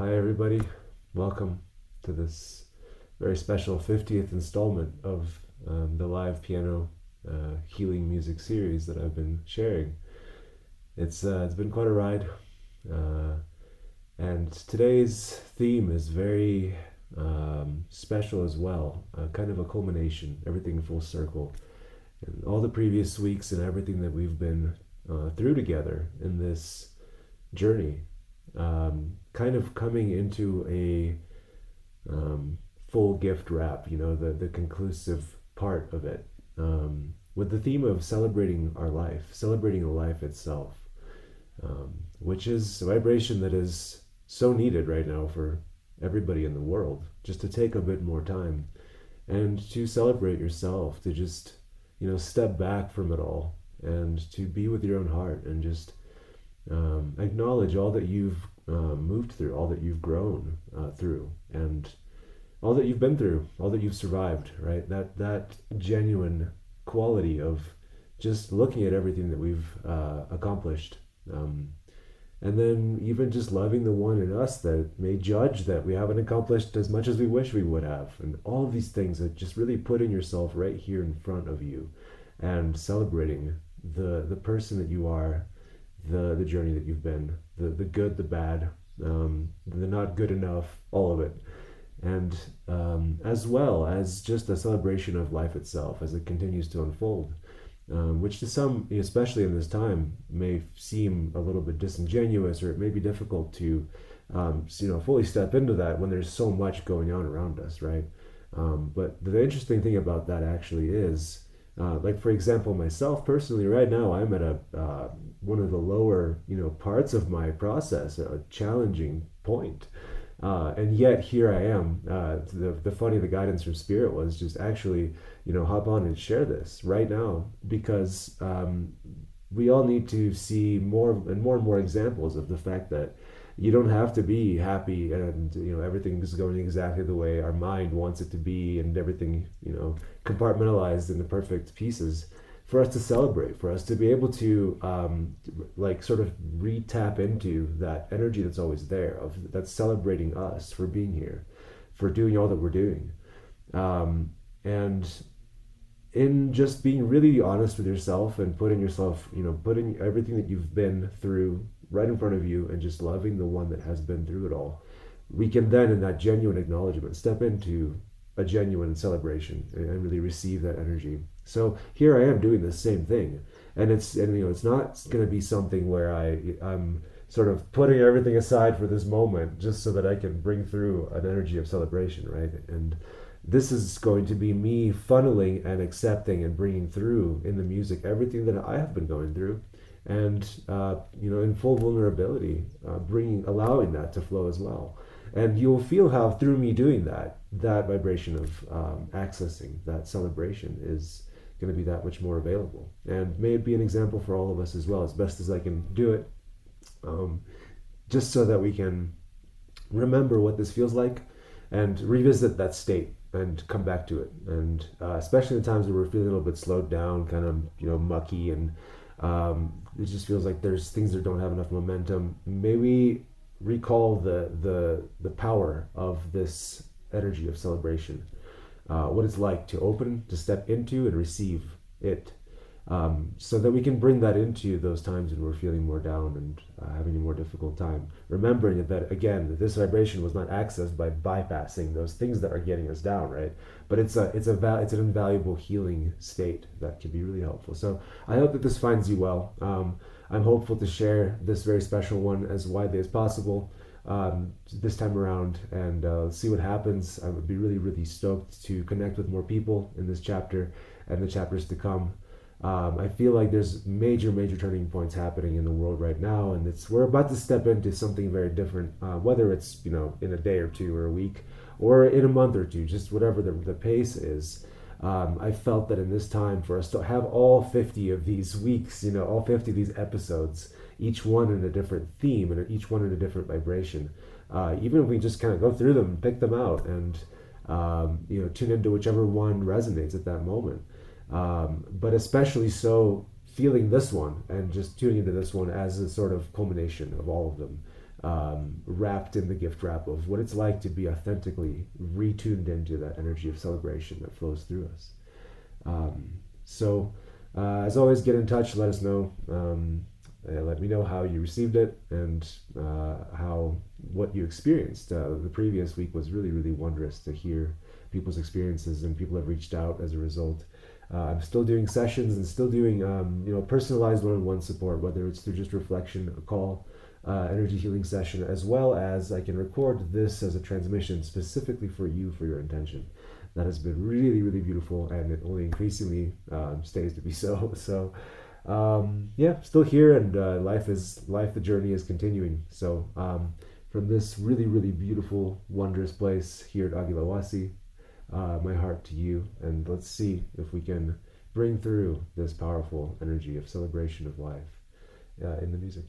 Hi, everybody. Welcome to this very special 50th installment of the live piano healing music series that I've been sharing. It's been quite a ride, uh, and today's theme is very special as well, kind of a culmination, everything full circle, and all the previous weeks and everything that we've been through together in this journey, kind of coming into a full gift wrap, the conclusive part of it, with the theme of celebrating our life, celebrating the life itself, which is a vibration that is so needed right now for everybody in the world, just to take a bit more time and to celebrate yourself, to just, step back from it all and to be with your own heart and just acknowledge all that you've moved through, all that you've grown through, and all that you've been through, all that you've survived. Right? That genuine quality of just looking at everything that we've accomplished, and then even just loving the one in us that may judge that we haven't accomplished as much as we wish we would have, and all of these things that just really putting yourself right here in front of you, and celebrating the person that you are, the journey that you've been, the good, the bad, the not good enough, all of it, and as well as just a celebration of life itself as it continues to unfold, which to some, especially in this time, may seem a little bit disingenuous, or it may be difficult to, fully step into that when there's so much going on around us, right? But the interesting thing about that actually is, like for example, myself personally, right now I'm at a one of the lower, parts of my process, a challenging point. And yet here I am. The guidance from spirit was just actually, hop on and share this right now, because we all need to see more examples of the fact that you don't have to be happy and everything is going exactly the way our mind wants it to be, and everything compartmentalized into perfect pieces for us to celebrate, for us to be able to like sort of re-tap into that energy that's always there, of that's celebrating us for being here, for doing all that we're doing, and in just being really honest with yourself and putting yourself, putting everything that you've been through right in front of you and just loving the one that has been through it all, we can then, in that genuine acknowledgement, step into a genuine celebration and really receive that energy. So here I am doing the same thing, and it's not going to be something where I'm sort of putting everything aside for this moment just so that I can bring through an energy of celebration, right? And this is going to be me funneling and accepting and bringing through in the music everything that I have been going through, and in full vulnerability, allowing that to flow as well. And you'll feel how through me doing that, that vibration of accessing that celebration is going to be that much more available. And may it be an example for all of us as well, as best as I can do it, just so that we can remember what this feels like and revisit that state and come back to it. And especially in times where we're feeling a little bit slowed down, kind of mucky, and it just feels like there's things that don't have enough momentum. May we recall the power of this energy of celebration, what it's like to open, to step into, and receive it, so that we can bring that into those times when we're feeling more down and having a more difficult time. Remembering that, again, that this vibration was not accessed by bypassing those things that are getting us down, right? But it's an invaluable healing state that can be really helpful. So I hope that this finds you well. I'm hopeful to share this very special one as widely as possible this time around, and see what happens. I would be really, really stoked to connect with more people in this chapter and the chapters to come. I feel like there's major turning points happening in the world right now, and we're about to step into something very different. Whether it's in a day or two or a week, or in a month or two, just whatever the pace is. I felt that in this time, for us to have all 50 of these weeks, all 50 of these episodes, each one in a different theme and each one in a different vibration. Even if we just kind of go through them and pick them out and tune into whichever one resonates at that moment. But especially so feeling this one and just tuning into this one as a sort of culmination of all of them, wrapped in the gift wrap of what it's like to be authentically retuned into that energy of celebration that flows through us. So, as always, get in touch, let us know. Let me know how you received it and how what you experienced. The previous week was really, really wondrous to hear people's experiences, and people have reached out as a result. I'm still doing sessions and still doing personalized one-on-one support, whether it's through just reflection, a call, energy healing session, as well as I can record this as a transmission specifically for you for your intention. That has been really, really beautiful, and it only increasingly stays to be so. So, yeah, still here, and life. The journey is continuing. So, from this really, really beautiful, wondrous place here at Agilawasi, my heart to you, and let's see if we can bring through this powerful energy of celebration of life in the music.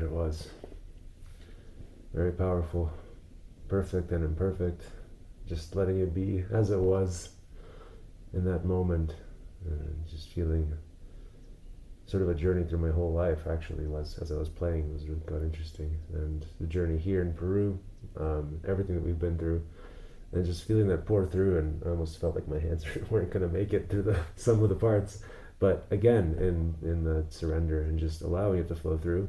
it was. Very powerful, perfect and imperfect, just letting it be as it was in that moment, and just feeling sort of a journey through my whole life actually was as I was playing. It was really quite interesting, and the journey here in Peru, everything that we've been through, and just feeling that pour through, and I almost felt like my hands weren't going to make it through the some of the parts, but again, in the surrender and just allowing it to flow through,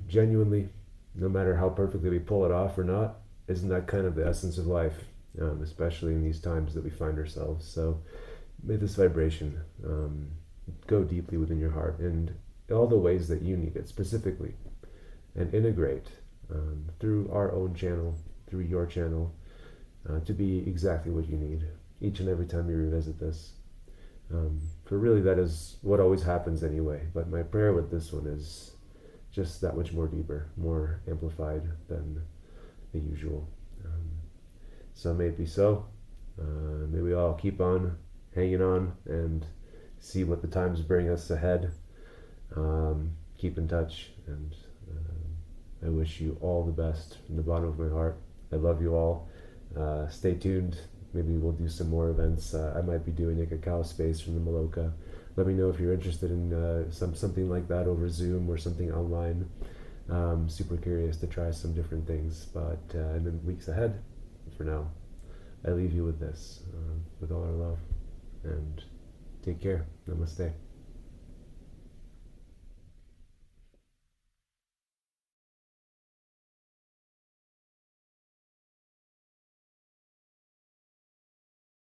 genuinely, no matter how perfectly we pull it off or not, isn't that kind of the essence of life, especially in these times that we find ourselves. So may this vibration go deeply within your heart and all the ways that you need it specifically, and integrate through our own channel, through your channel, to be exactly what you need each and every time you revisit this. For really, that is what always happens anyway. But my prayer with this one is just that much more deeper, more amplified than the usual. So may it be so. May we all keep on hanging on and see what the times bring us ahead. Keep in touch, and I wish you all the best from the bottom of my heart. I love you all. Stay tuned. Maybe we'll do some more events. I might be doing a cacao space from the Maloka. Let me know if you're interested in something like that over Zoom or something online. Super curious to try some different things, but in the weeks ahead, for now, I leave you with this, with all our love, and take care. Namaste.